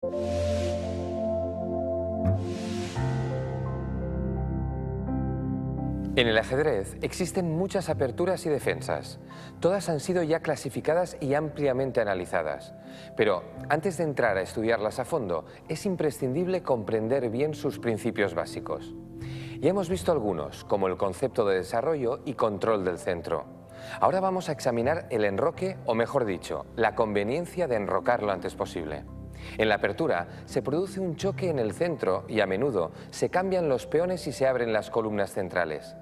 En el ajedrez existen muchas aperturas y defensas. Todas han sido ya clasificadas y ampliamente analizadas. Pero antes de entrar a estudiarlas a fondo, es imprescindible comprender bien sus principios básicos. Ya hemos visto algunos, como el concepto de desarrollo y control del centro. Ahora vamos a examinar el enroque, o mejor dicho, la conveniencia de enrocar lo antes posible. En la apertura se produce un choque en el centro y a menudo se cambian los peones y se abren las columnas centrales.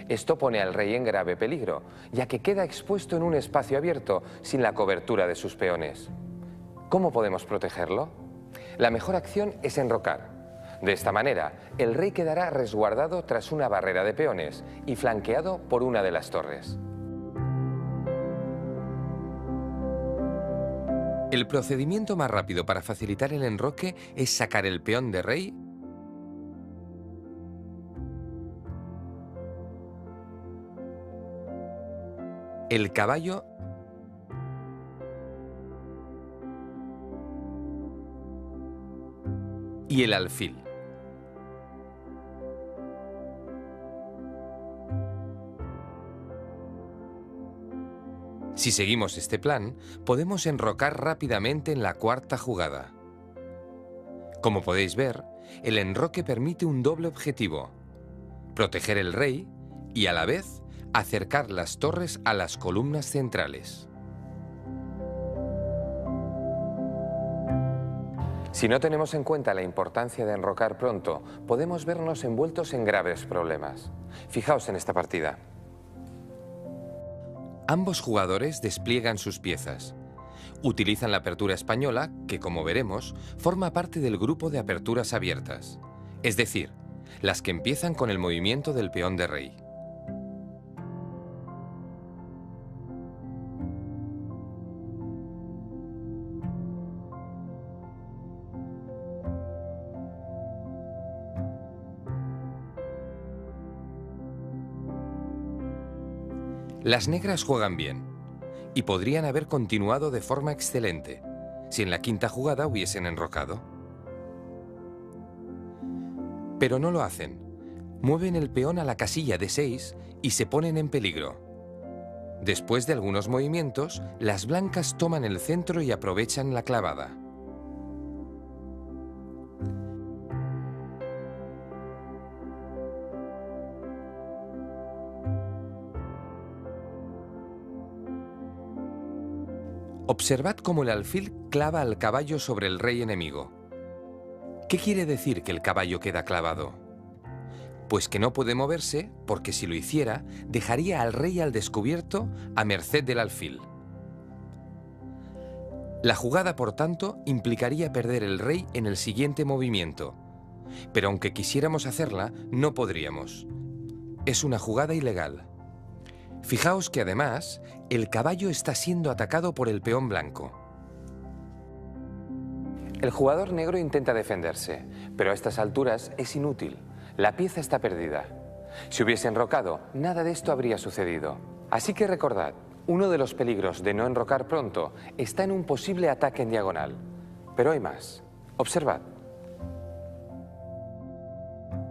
Esto pone al rey en grave peligro, ya que queda expuesto en un espacio abierto sin la cobertura de sus peones. ¿Cómo podemos protegerlo? La mejor acción es enrocar. De esta manera, el rey quedará resguardado tras una barrera de peones y flanqueado por una de las torres. El procedimiento más rápido para facilitar el enroque es sacar el peón de rey el caballo y el alfil. Si seguimos este plan, podemos enrocar rápidamente en la cuarta jugada. Como podéis ver, el enroque permite un doble objetivo: proteger el rey y, a la vez, acercar las torres a las columnas centrales. Si no tenemos en cuenta la importancia de enrocar pronto, podemos vernos envueltos en graves problemas. Fijaos en esta partida. Ambos jugadores despliegan sus piezas. Utilizan la apertura española, que, como veremos, forma parte del grupo de aperturas abiertas, es decir, las que empiezan con el movimiento del peón de rey. Las negras juegan bien y podrían haber continuado de forma excelente si en la quinta jugada hubiesen enrocado. Pero no lo hacen. Mueven el peón a la casilla de 6 y se ponen en peligro. Después de algunos movimientos, las blancas toman el centro y aprovechan la clavada. Observad cómo el alfil clava al caballo sobre el rey enemigo. ¿Qué quiere decir que el caballo queda clavado? Pues que no puede moverse, porque si lo hiciera, dejaría al rey al descubierto a merced del alfil. La jugada, por tanto, implicaría perder el rey en el siguiente movimiento. Pero aunque quisiéramos hacerla, no podríamos. Es una jugada ilegal. Fijaos que además, el caballo está siendo atacado por el peón blanco. El jugador negro intenta defenderse, pero a estas alturas es inútil. La pieza está perdida. Si hubiese enrocado, nada de esto habría sucedido. Así que recordad, uno de los peligros de no enrocar pronto está en un posible ataque en diagonal. Pero hay más. Observad.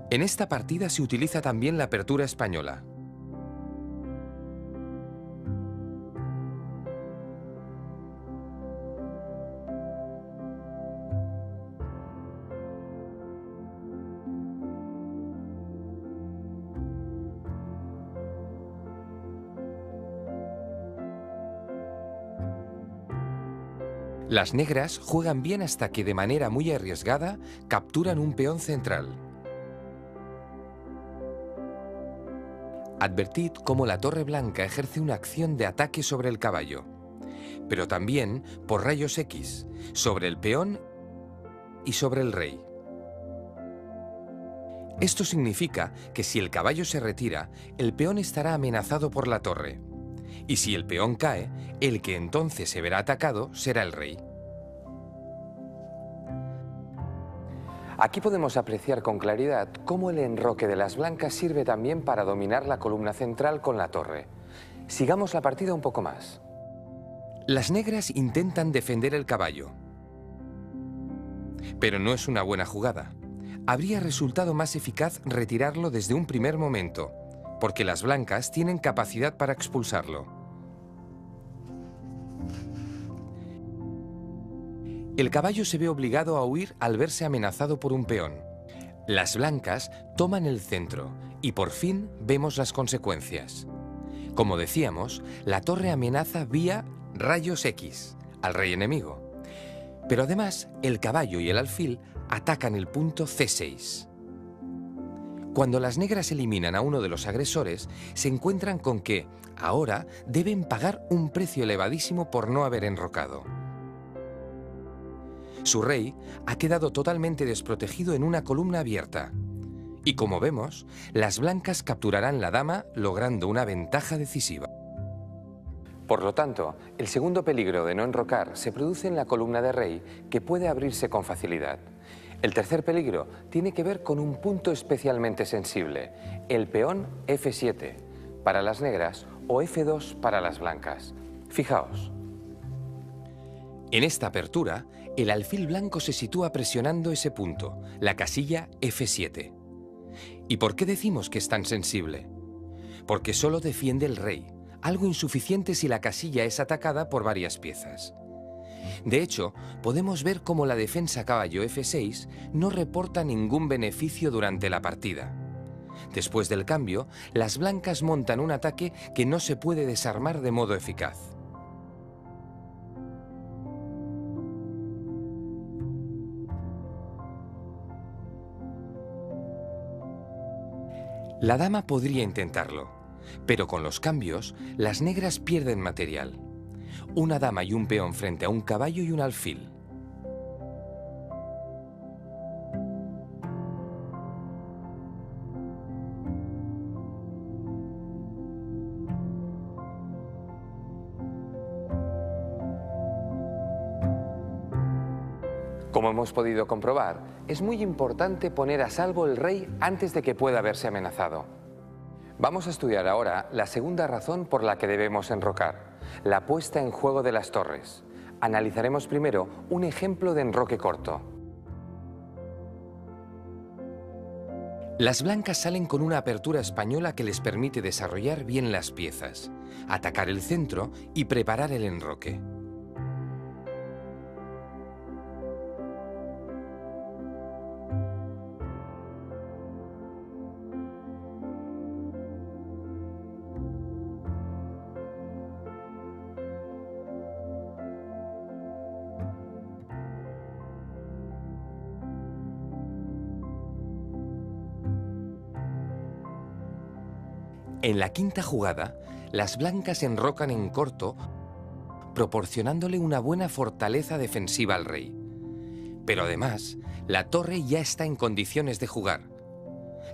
En esta partida se utiliza también la apertura española. Las negras juegan bien hasta que, de manera muy arriesgada, capturan un peón central. Advertid cómo la torre blanca ejerce una acción de ataque sobre el caballo, pero también por rayos X, sobre el peón y sobre el rey. Esto significa que si el caballo se retira, el peón estará amenazado por la torre. Y si el peón cae, el que entonces se verá atacado será el rey. Aquí podemos apreciar con claridad cómo el enroque de las blancas sirve también para dominar la columna central con la torre. Sigamos la partida un poco más. Las negras intentan defender el caballo. Pero no es una buena jugada. Habría resultado más eficaz retirarlo desde un primer momento, porque las blancas tienen capacidad para expulsarlo. El caballo se ve obligado a huir al verse amenazado por un peón. Las blancas toman el centro y por fin vemos las consecuencias. Como decíamos, la torre amenaza vía rayos X al rey enemigo. Pero además, el caballo y el alfil atacan el punto C6. Cuando las negras eliminan a uno de los agresores, se encuentran con que, ahora, deben pagar un precio elevadísimo por no haber enrocado. Su rey ha quedado totalmente desprotegido en una columna abierta. Y como vemos, las blancas capturarán la dama logrando una ventaja decisiva. Por lo tanto, el segundo peligro de no enrocar se produce en la columna de rey, que puede abrirse con facilidad. El tercer peligro tiene que ver con un punto especialmente sensible, el peón F7 para las negras o F2 para las blancas. Fijaos. En esta apertura, el alfil blanco se sitúa presionando ese punto, la casilla F7. ¿Y por qué decimos que es tan sensible? Porque solo defiende el rey, algo insuficiente si la casilla es atacada por varias piezas. De hecho, podemos ver cómo la defensa caballo F6 no reporta ningún beneficio durante la partida. Después del cambio, las blancas montan un ataque que no se puede desarmar de modo eficaz. La dama podría intentarlo, pero con los cambios, las negras pierden material. Una dama y un peón frente a un caballo y un alfil. Como hemos podido comprobar, es muy importante poner a salvo el rey antes de que pueda verse amenazado. Vamos a estudiar ahora la segunda razón por la que debemos enrocar, la puesta en juego de las torres. Analizaremos primero un ejemplo de enroque corto. Las blancas salen con una apertura española que les permite desarrollar bien las piezas, atacar el centro y preparar el enroque. En la quinta jugada, las blancas enrocan en corto, proporcionándole una buena fortaleza defensiva al rey. Pero además, la torre ya está en condiciones de jugar.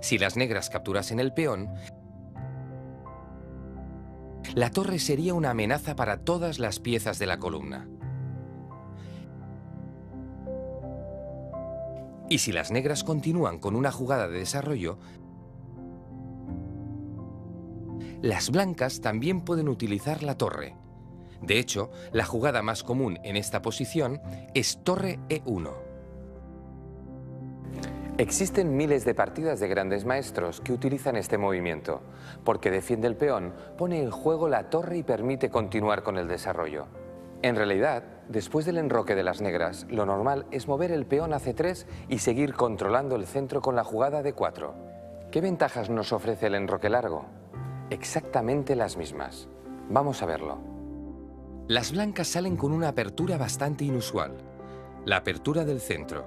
Si las negras capturasen el peón, la torre sería una amenaza para todas las piezas de la columna. Y si las negras continúan con una jugada de desarrollo, las blancas también pueden utilizar la torre. De hecho, la jugada más común en esta posición es torre E1. Existen miles de partidas de grandes maestros que utilizan este movimiento, porque defiende el peón, pone en juego la torre y permite continuar con el desarrollo. En realidad, después del enroque de las negras, lo normal es mover el peón a C3 y seguir controlando el centro con la jugada de 4. ¿Qué ventajas nos ofrece el enroque largo? Exactamente las mismas. Vamos a verlo. Las blancas salen con una apertura bastante inusual, la apertura del centro.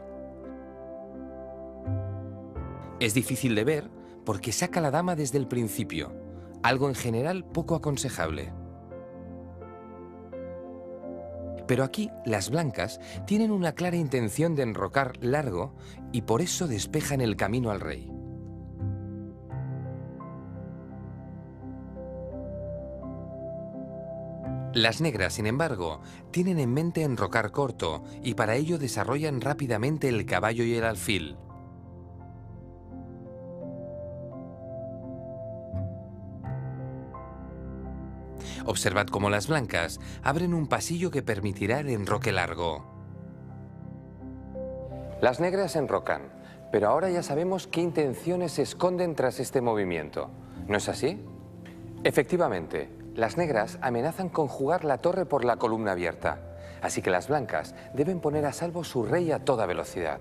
Es difícil de ver porque saca la dama desde el principio, algo en general poco aconsejable. Pero aquí las blancas tienen una clara intención de enrocar largo y por eso despejan el camino al rey. Las negras, sin embargo, tienen en mente enrocar corto y para ello desarrollan rápidamente el caballo y el alfil. Observad cómo las blancas abren un pasillo que permitirá el enroque largo. Las negras enrocan, pero ahora ya sabemos qué intenciones se esconden tras este movimiento. ¿No es así? Efectivamente, las negras amenazan con jugar la torre por la columna abierta, así que las blancas deben poner a salvo su rey a toda velocidad.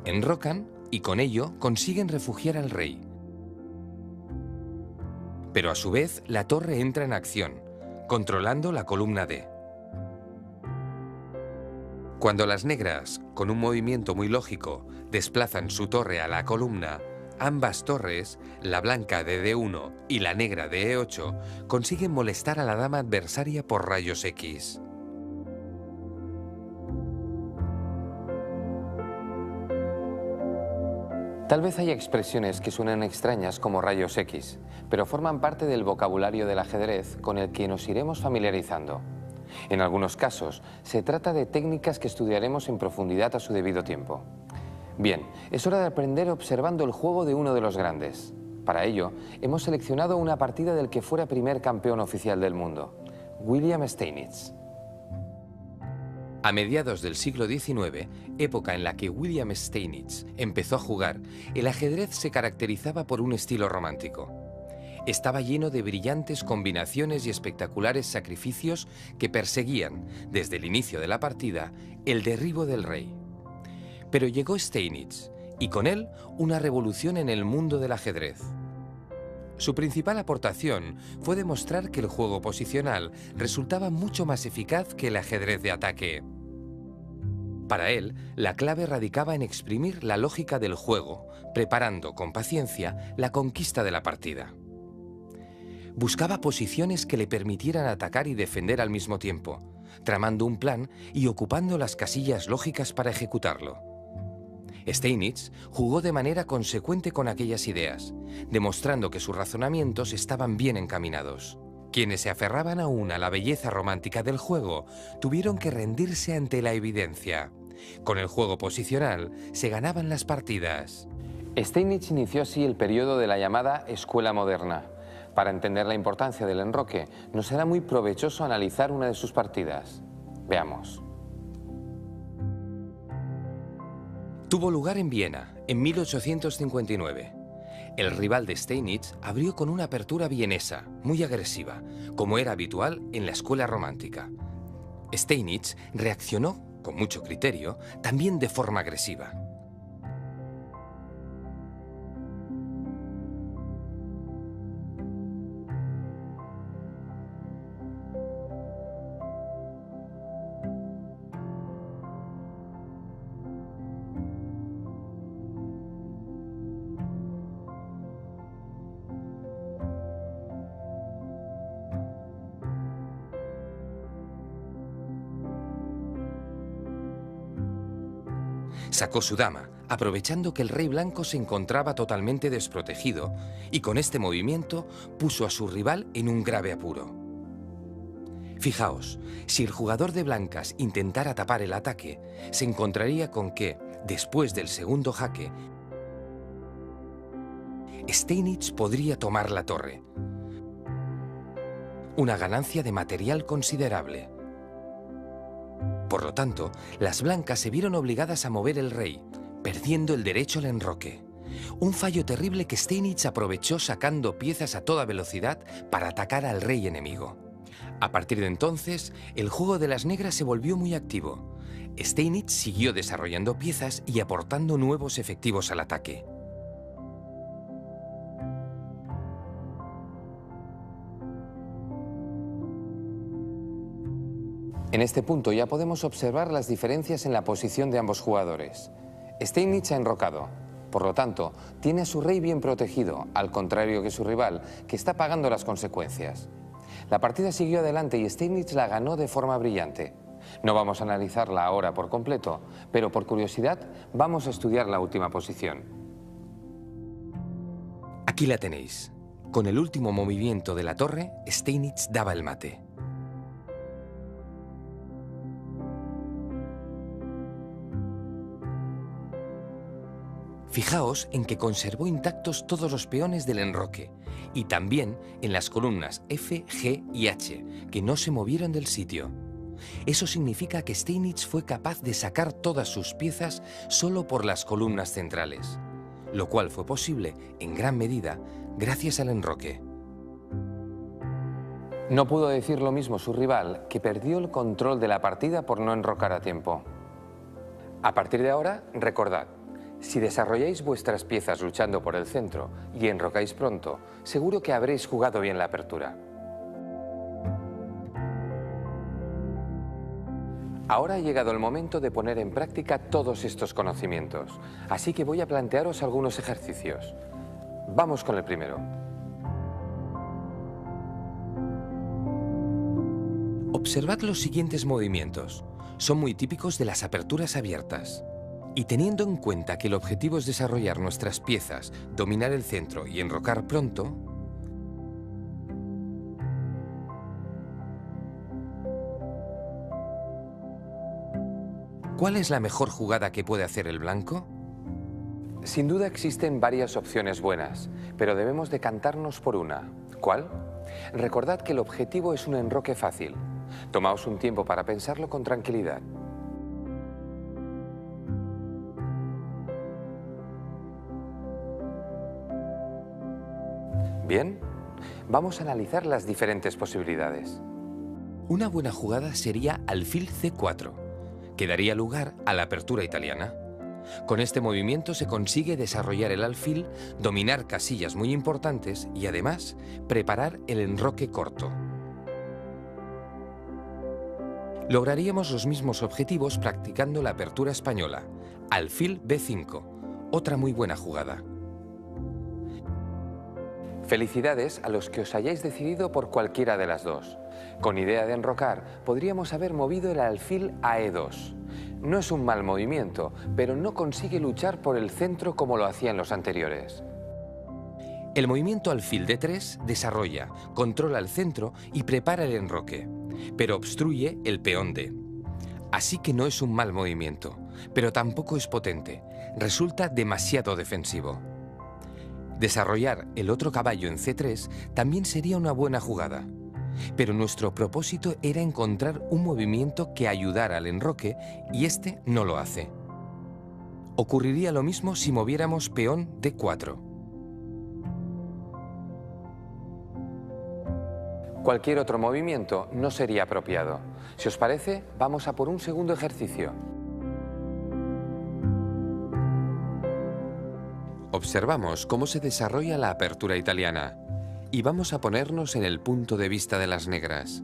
Enrocan y con ello consiguen refugiar al rey. Pero a su vez la torre entra en acción, controlando la columna D. Cuando las negras, con un movimiento muy lógico, desplazan su torre a la columna, ambas torres, la blanca de D1 y la negra de E8, consiguen molestar a la dama adversaria por rayos X. Tal vez haya expresiones que suenan extrañas como rayos X, pero forman parte del vocabulario del ajedrez con el que nos iremos familiarizando. En algunos casos, se trata de técnicas que estudiaremos en profundidad a su debido tiempo. Bien, es hora de aprender observando el juego de uno de los grandes. Para ello, hemos seleccionado una partida del que fuera primer campeón oficial del mundo, William Steinitz. A mediados del siglo XIX, época en la que William Steinitz empezó a jugar, el ajedrez se caracterizaba por un estilo romántico. Estaba lleno de brillantes combinaciones y espectaculares sacrificios que perseguían, desde el inicio de la partida, el derribo del rey. Pero llegó Steinitz, y con él una revolución en el mundo del ajedrez. Su principal aportación fue demostrar que el juego posicional resultaba mucho más eficaz que el ajedrez de ataque. Para él, la clave radicaba en exprimir la lógica del juego, preparando con paciencia la conquista de la partida. Buscaba posiciones que le permitieran atacar y defender al mismo tiempo, tramando un plan y ocupando las casillas lógicas para ejecutarlo. Steinitz jugó de manera consecuente con aquellas ideas, demostrando que sus razonamientos estaban bien encaminados. Quienes se aferraban aún a la belleza romántica del juego tuvieron que rendirse ante la evidencia. Con el juego posicional se ganaban las partidas. Steinitz inició así el periodo de la llamada Escuela Moderna. Para entender la importancia del enroque, nos será muy provechoso analizar una de sus partidas. Veamos. Tuvo lugar en Viena, en 1859. El rival de Steinitz abrió con una apertura vienesa, muy agresiva, como era habitual en la escuela romántica. Steinitz reaccionó, con mucho criterio, también de forma agresiva. Sacó su dama, aprovechando que el rey blanco se encontraba totalmente desprotegido, y con este movimiento puso a su rival en un grave apuro. Fijaos, si el jugador de blancas intentara tapar el ataque, se encontraría con que, después del segundo jaque, Steinitz podría tomar la torre. Una ganancia de material considerable. Por lo tanto, las blancas se vieron obligadas a mover el rey, perdiendo el derecho al enroque. Un fallo terrible que Steinitz aprovechó sacando piezas a toda velocidad para atacar al rey enemigo. A partir de entonces, el juego de las negras se volvió muy activo. Steinitz siguió desarrollando piezas y aportando nuevos efectivos al ataque. En este punto ya podemos observar las diferencias en la posición de ambos jugadores. Steinitz ha enrocado, por lo tanto, tiene a su rey bien protegido, al contrario que su rival, que está pagando las consecuencias. La partida siguió adelante y Steinitz la ganó de forma brillante. No vamos a analizarla ahora por completo, pero por curiosidad vamos a estudiar la última posición. Aquí la tenéis. Con el último movimiento de la torre, Steinitz daba el mate. Fijaos en que conservó intactos todos los peones del enroque y también en las columnas F, G y H, que no se movieron del sitio. Eso significa que Steinitz fue capaz de sacar todas sus piezas solo por las columnas centrales, lo cual fue posible, en gran medida, gracias al enroque. No pudo decir lo mismo su rival, que perdió el control de la partida por no enrocar a tiempo. A partir de ahora, recordad, si desarrolláis vuestras piezas luchando por el centro y enrocáis pronto, seguro que habréis jugado bien la apertura. Ahora ha llegado el momento de poner en práctica todos estos conocimientos, así que voy a plantearos algunos ejercicios. Vamos con el primero. Observad los siguientes movimientos. Son muy típicos de las aperturas abiertas. Y teniendo en cuenta que el objetivo es desarrollar nuestras piezas, dominar el centro y enrocar pronto, ¿cuál es la mejor jugada que puede hacer el blanco? Sin duda existen varias opciones buenas, pero debemos decantarnos por una. ¿Cuál? Recordad que el objetivo es un enroque fácil. Tomaos un tiempo para pensarlo con tranquilidad. Bien, vamos a analizar las diferentes posibilidades. Una buena jugada sería alfil C4, que daría lugar a la apertura italiana. Con este movimiento se consigue desarrollar el alfil, dominar casillas muy importantes y además preparar el enroque corto. Lograríamos los mismos objetivos practicando la apertura española, alfil B5, otra muy buena jugada. Felicidades a los que os hayáis decidido por cualquiera de las dos. Con idea de enrocar, podríamos haber movido el alfil a E2. No es un mal movimiento, pero no consigue luchar por el centro como lo hacían los anteriores. El movimiento alfil D3 desarrolla, controla el centro y prepara el enroque, pero obstruye el peón D. Así que no es un mal movimiento, pero tampoco es potente. Resulta demasiado defensivo. Desarrollar el otro caballo en C3 también sería una buena jugada, pero nuestro propósito era encontrar un movimiento que ayudara al enroque y este no lo hace. Ocurriría lo mismo si moviéramos peón D4. Cualquier otro movimiento no sería apropiado. Si os parece, vamos a por un segundo ejercicio. Observamos cómo se desarrolla la apertura italiana y vamos a ponernos en el punto de vista de las negras.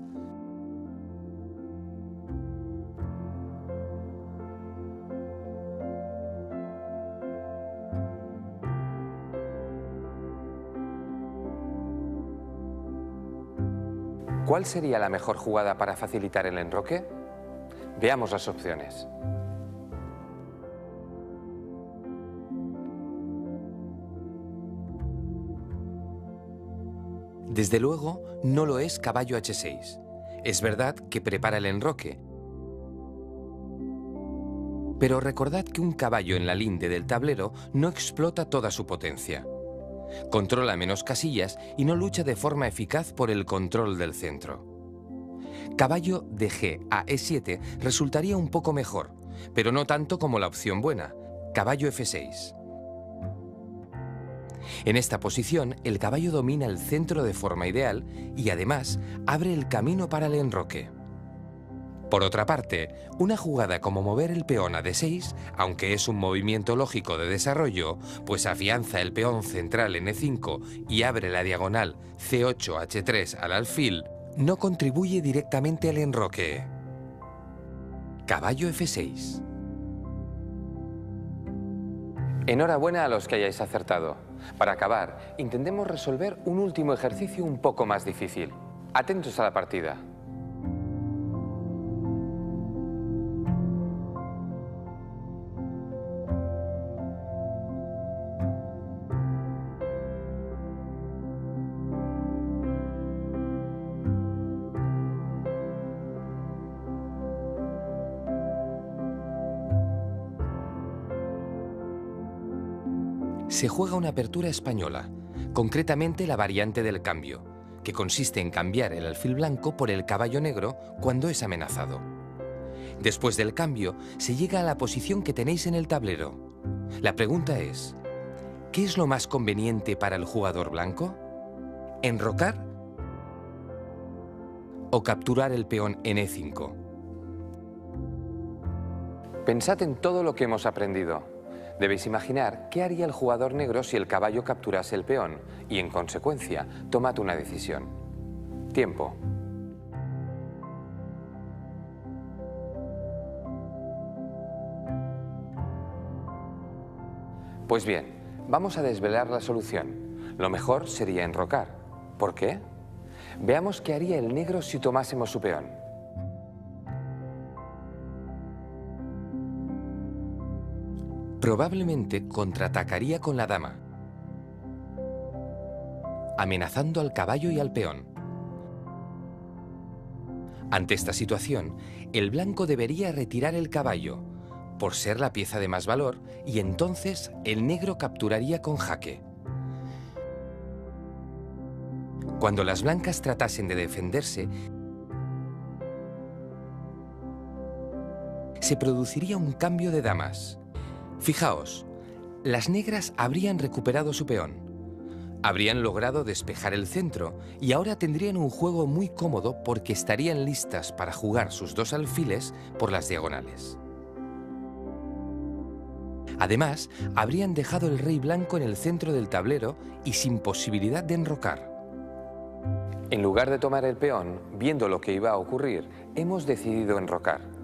¿Cuál sería la mejor jugada para facilitar el enroque? Veamos las opciones. Desde luego, no lo es caballo H6. Es verdad que prepara el enroque, pero recordad que un caballo en la linde del tablero no explota toda su potencia. Controla menos casillas y no lucha de forma eficaz por el control del centro. Caballo de G a E7 resultaría un poco mejor, pero no tanto como la opción buena, caballo F6. En esta posición, el caballo domina el centro de forma ideal y además abre el camino para el enroque. Por otra parte, una jugada como mover el peón a D6, aunque es un movimiento lógico de desarrollo, pues afianza el peón central en E5 y abre la diagonal C8-H3 al alfil, no contribuye directamente al enroque. Caballo F6. Enhorabuena a los que hayáis acertado. Para acabar, intentemos resolver un último ejercicio un poco más difícil. Atentos a la partida. Se juega una apertura española, concretamente la variante del cambio, que consiste en cambiar el alfil blanco por el caballo negro cuando es amenazado. Después del cambio, se llega a la posición que tenéis en el tablero. La pregunta es, ¿qué es lo más conveniente para el jugador blanco? ¿Enrocar o capturar el peón en E5? Pensad en todo lo que hemos aprendido. Debéis imaginar qué haría el jugador negro si el caballo capturase el peón y, en consecuencia, tomad una decisión. Tiempo. Pues bien, vamos a desvelar la solución. Lo mejor sería enrocar. ¿Por qué? Veamos qué haría el negro si tomásemos su peón. Probablemente contraatacaría con la dama, amenazando al caballo y al peón. Ante esta situación, el blanco debería retirar el caballo, por ser la pieza de más valor, y entonces el negro capturaría con jaque. Cuando las blancas tratasen de defenderse, se produciría un cambio de damas. Fijaos, las negras habrían recuperado su peón, habrían logrado despejar el centro y ahora tendrían un juego muy cómodo porque estarían listas para jugar sus dos alfiles por las diagonales. Además, habrían dejado el rey blanco en el centro del tablero y sin posibilidad de enrocar. En lugar de tomar el peón, viendo lo que iba a ocurrir, hemos decidido enrocar.